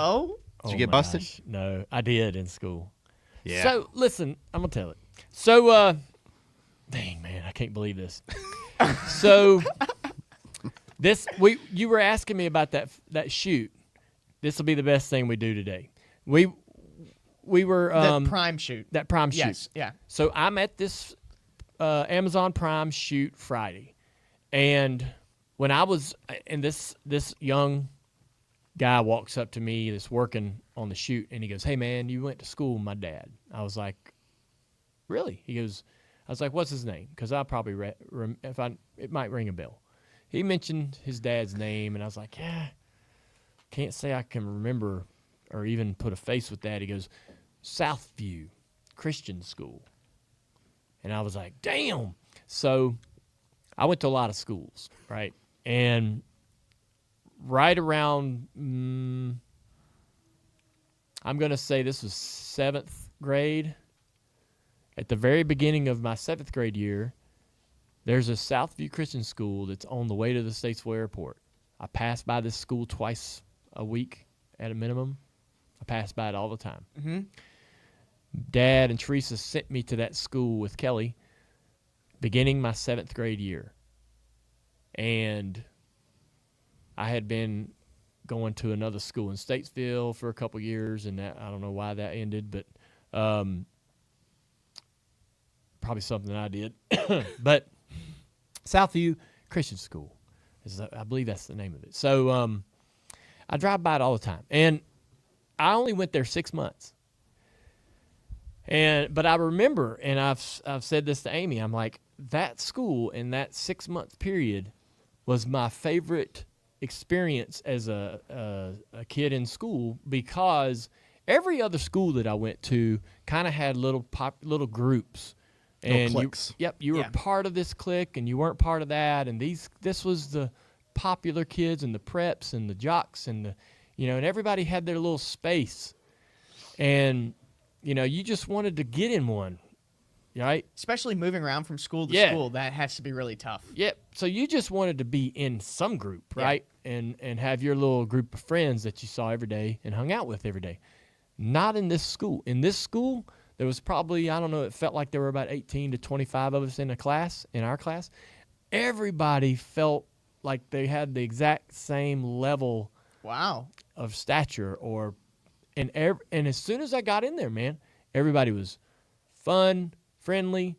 Oh? Did you get busted? Gosh. No, I did in school. Yeah. So, listen, I'm going to tell it. So, dang, man, I can't believe this. So, you were asking me about that shoot. This will be the best thing we do today. We were The prime shoot. that prime shoot. Yes, yeah. So I'm at this Amazon Prime shoot Friday, and when I was, and this young guy walks up to me that's working on the shoot, and he goes, "Hey man, you went to school with my dad." I was like, "Really?" He goes, "I was like, what's his name?" Because I probably it might ring a bell. He mentioned his dad's name, and I was like, "Yeah, can't say I can remember or even put a face with that." He goes, "Southview Christian School," and I was like, "Damn!" So I went to a lot of schools, right? And right around, I'm going to say this was 7th grade. At the very beginning of my 7th grade year, there's a Southview Christian School that's on the way to the Statesville Airport. I pass by this school twice a week at a minimum. I pass by it all the time. Mm-hmm. Dad and Teresa sent me to that school with Kelly beginning my 7th grade year. And I had been going to another school in Statesville for a couple years, and that I don't know why that ended, but probably something I did. But Southview Christian School, I believe that's the name of it. So I drive by it all the time, and I only went there 6 months. But I remember, and I've said this to Amy, I'm like, that school in that 6-month period was my favorite experience as a kid in school, because every other school that I went to kind of had little groups. And cliques. You were part of this clique, and you weren't part of that. And this was the popular kids and the preps and the jocks and and everybody had their little space. And you just wanted to get in one, right? Especially moving around from school to school, that has to be really tough. Yep. So you just wanted to be in some group, right? Yeah. And have your little group of friends that you saw every day and hung out with every day. Not in this school. In this school, there was probably, I don't know, it felt like there were about 18 to 25 of us in our class. Everybody felt like they had the exact same level of stature and as soon as I got in there, man, everybody was fun, friendly.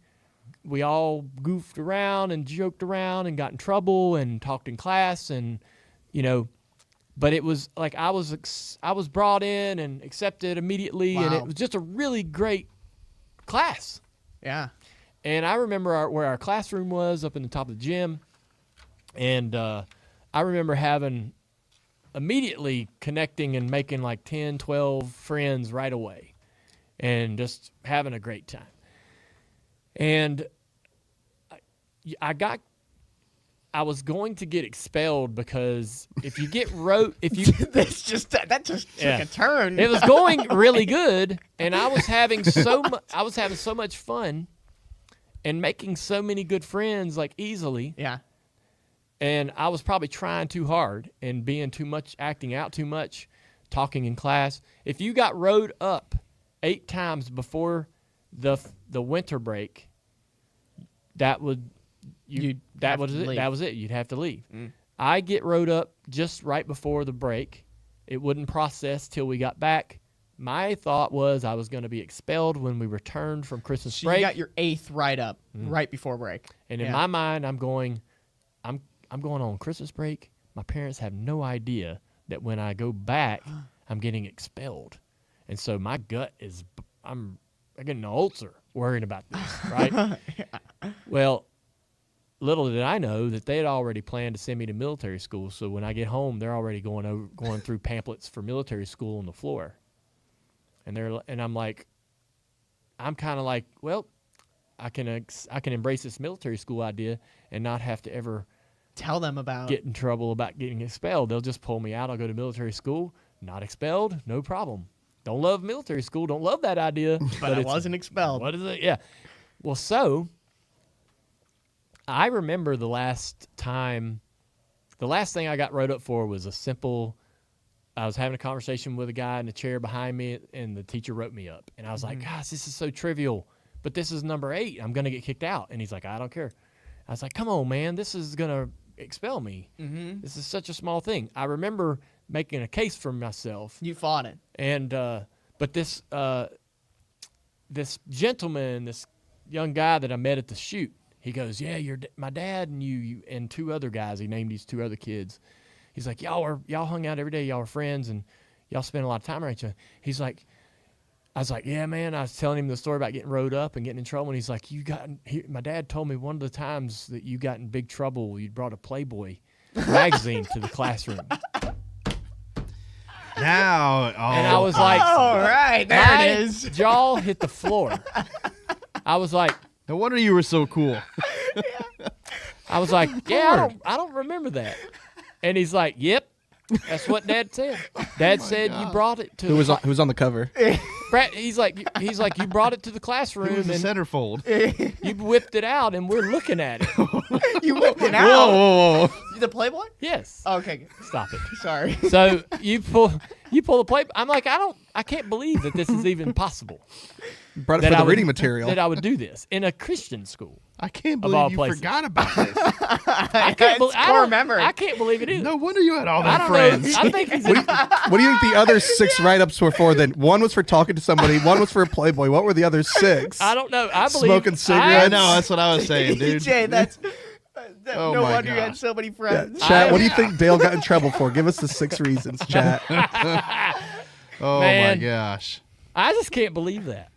We all goofed around and joked around and got in trouble and talked in class, and but it was like I was brought in and accepted immediately, and it was just a really great class. Yeah. And I remember where our classroom was up in the top of the gym, and I remember immediately connecting and making like 10, 12 friends right away and just having a great time. And I was going to get expelled because if you get that just took a turn. It was going really good, and I was having so much fun and making so many good friends like easily. Yeah. And I was probably trying too hard and being too much, acting out too much, talking in class. If you got rode up 8 times before the winter break, that was it. You'd have to leave. I get rode up just right before the break. It wouldn't process till we got back. My thought was I was going to be expelled when we returned from Christmas break. You got your 8th ride up right before break. And in my mind, I'm going on Christmas break. My parents have no idea that when I go back, I'm getting expelled. And so my gut is, I'm getting an ulcer worrying about this, right? Well, little did I know that they had already planned to send me to military school. So when I get home, they're already going through pamphlets for military school on the floor. And I'm kind of like, well, I can embrace this military school idea and not have to ever tell them about get in trouble about getting expelled. They'll just pull me out. I'll go to military school, not expelled, no problem. Don't love military school. Don't love that idea. but I wasn't expelled. What is it? Yeah. Well, so I remember the last thing I got wrote up for was a simple I was having a conversation with a guy in the chair behind me, and the teacher wrote me up. And I was like, gosh, this is so trivial, but this is number 8. I'm going to get kicked out. And he's like, I don't care. I was like, come on, man, this is going to expel me. This is such a small thing. I remember making a case for myself. You fought it. And but this gentleman, this young guy that I met at the shoot, he goes, yeah, my dad and you and 2 other guys. He named these 2 other kids. He's like, y'all hung out every day. Y'all were friends, and y'all spent a lot of time around each other. He's like, I was like, yeah, man. I was telling him the story about getting rode up and getting in trouble. And he's like, my dad told me one of the times that you got in big trouble, you brought a Playboy magazine to the classroom. Now, and I was like, all right, there it is. Jaw hit the floor. I was like, no wonder you were so cool. I was like, yeah, I don't remember that. And he's like, yep, that's what Dad said. Dad said you brought it to. Who was on the cover? He's like, you brought it to the classroom. It was a and centerfold. you whipped it out, and we're looking at it. You whipped it out. Whoa. The Playboy? Yes. Okay. Stop it. Sorry. So you pull the Playboy. I'm like, I can't believe that this is even possible. Brought it for the reading material. That I would do this in a Christian school. I can't Of all believe you places. forgot about this. I can't believe. I can't believe it either. No wonder you had all I them don't friends. know. I think he's. What do you think the other 6 write-ups were for then? One was for talking to somebody. One was for a Playboy. What were the other 6? I don't know. I believe Smoking I cigarettes. know, that's what I was saying, dude. EJ, that's Oh no my wonder you had gosh. so many Yeah, friends. chat. What do you think Dale got in trouble for? Give us the 6 reasons, chat. Oh Man. my gosh. I just can't believe that.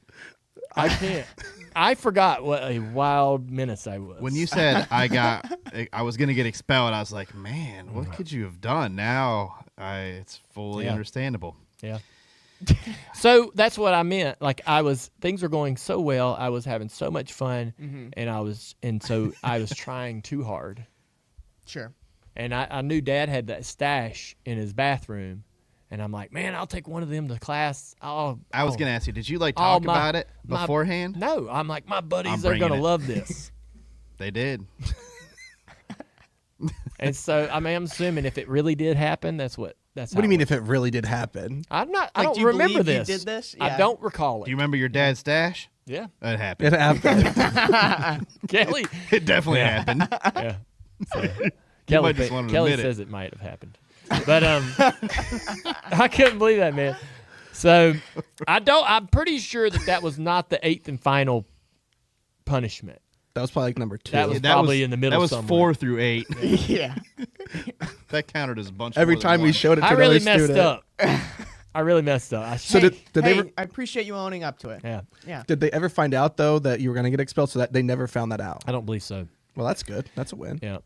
I can't. I forgot what a wild menace I was. When you said I was gonna get expelled, I was like, man, what could you have done? Now it's fully understandable. Yeah. So that's what I meant. Like things were going so well. I was having so much fun, and so I was trying too hard. Sure. And I knew Dad had that stash in his bathroom, and I'm like, man, I'll take one of them to class. I was gonna ask you, did you Oh, talk about it beforehand? No, I'm like, my buddies are bringing gonna it. love this. They did. And so I'm assuming if it really did happen, that's What do how you mean it if it really did happen? I'm not. I Like, don't do you remember believe you this. did this? I Yeah. don't recall Do you it. remember your dad's stash? Yeah, It happened. It happened. Kelly. It definitely happened. Yeah. So, Kelly, might just wanna Kelly admit it. says it might have happened, but I couldn't believe that, man. So I'm pretty sure that was not the 8th and final punishment. That was probably like number 2. That was probably in the middle That was somewhere. 4 through 8. Yeah. That counted as a bunch. Every more than time we one. showed it to I really another messed student. up. I really messed up. So did they Hey, ever, I appreciate you owning up to it. Yeah, Yeah. did they ever find out though that you were going to get expelled? So that they never found that out. I don't believe so. Well, that's good. That's a win. Yeah.